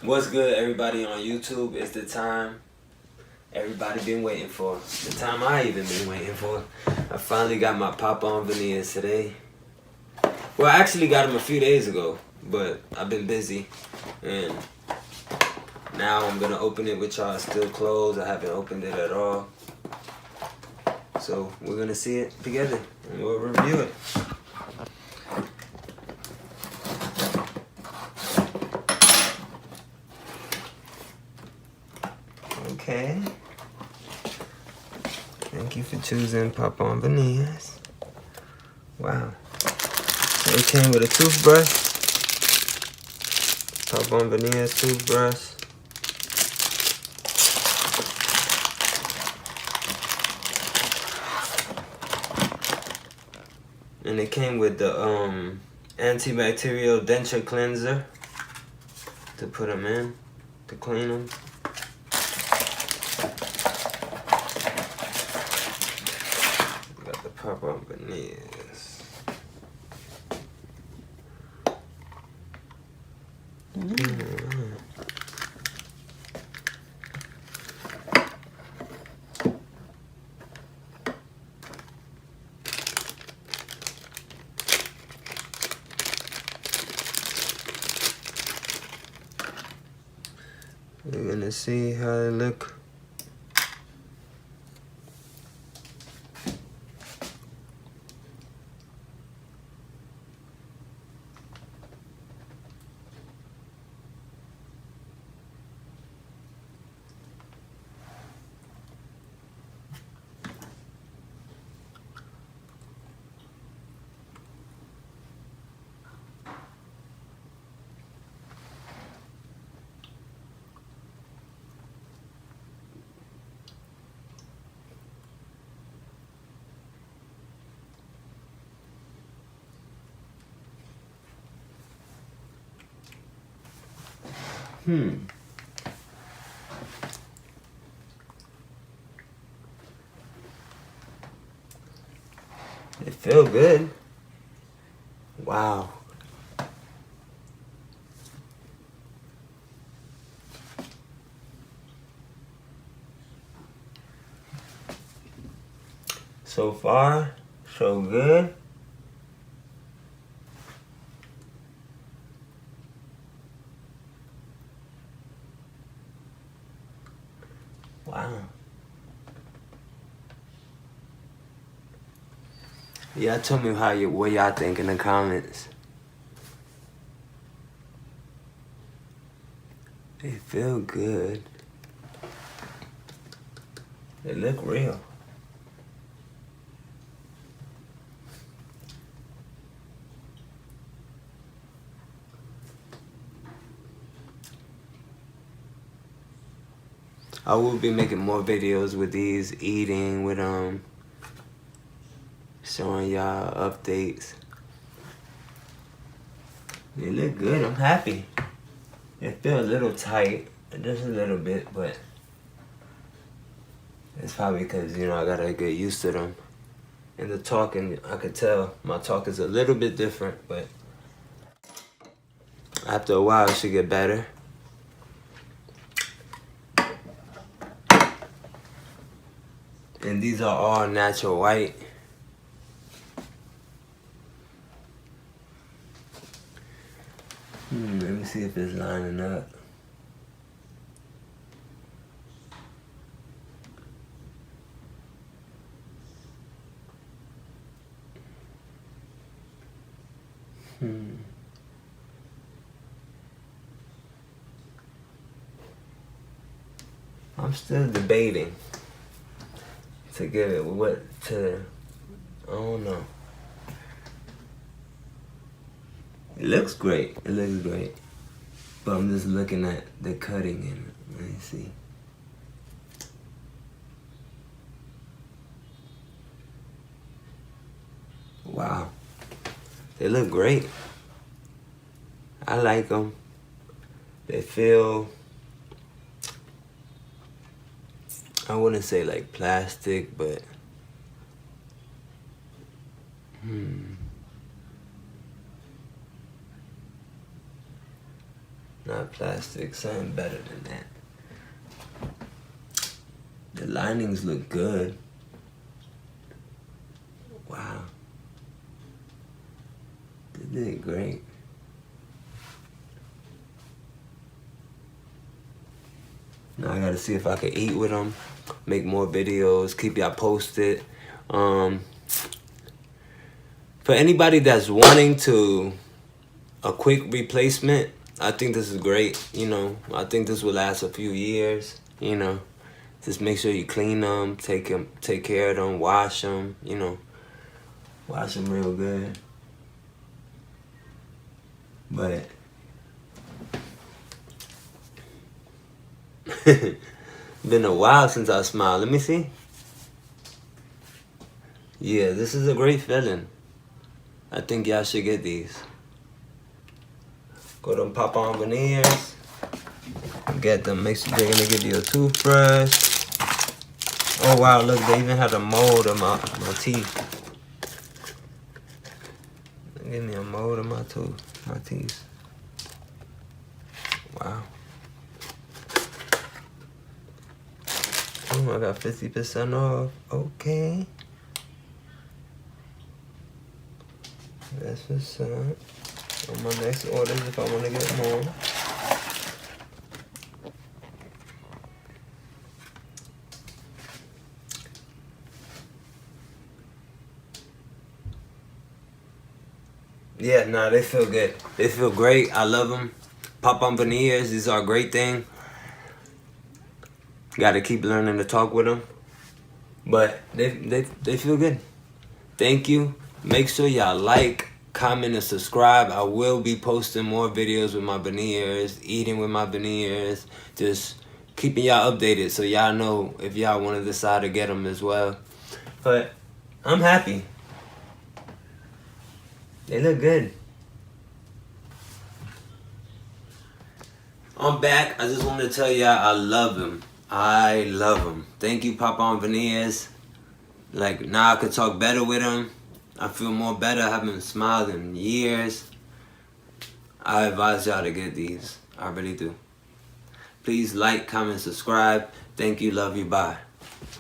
What's good, everybody on YouTube? It's the time everybody been waiting for. The time I even been waiting for. I finally got my Pop On Veneers today. Well, I actually got them a few days ago, but I've been busy. And now I'm going to open it with y'all still closed. I haven't opened it at all. So we're going to see it together and we'll review it. Okay. Thank you for choosing Pop On Veneers. Wow. So it came with a toothbrush. Pop On Veneers toothbrush. And it came with the antibacterial denture cleanser to put them in, to clean them. Got the Pop On Veneers. We're gonna see how they look. It feel good. Wow. So far, so good. Wow. Y'all tell me what y'all think in the comments. They feel good. They look real. I will be making more videos with these, eating with showing y'all updates. They look good. I'm happy. They feel a little tight, just a little bit, but it's probably because, you know, I gotta get used to them. And the talking, I could tell my talk is a little bit different, but after a while it should get better. And these are all natural white. Let me see if it's lining up. I'm still debating to give it I don't know. It looks great. It looks great. But I'm just looking at the cutting in it. Let me see. Wow. They look great. I like them. They feel, I wouldn't say like plastic, but not plastic, something better than that. The linings look good. Wow. They did great. Now I gotta see if I can eat with them, make more videos, keep y'all posted. For anybody that's wanting to a quick replacement, I think this is great. You know, I think this will last a few years. You know, just make sure you clean them, take care of them, wash them. You know, wash them real good. But been a while since I smiled. Let me see. Yeah, this is a great feeling. I think y'all should get these. Go to Pop On Veneers. Get them. Make sure they're gonna give you a toothbrush. Oh wow, look, they even had a mold of my teeth. They give me a mold of my teeth. Wow. Oh, I got 50% off. Okay. That's what's up. On my next orders if I want to get more. Yeah, nah, they feel good. They feel great. I love them. Pop On Veneers, these are a great thing. Got to keep learning to talk with them. But they feel good. Thank you. Make sure y'all like, comment, and subscribe. I will be posting more videos with my veneers, eating with my veneers, just keeping y'all updated so y'all know if y'all want to decide to get them as well. But I'm happy. They look good. I'm back. I just wanted to tell y'all I love them. I love them. Thank you, Pop On Veneers. Like, now I could talk better with them. I feel more better. I haven't smiled in years. I advise y'all to get these. I really do. Please like, comment, subscribe. Thank you, love you, bye.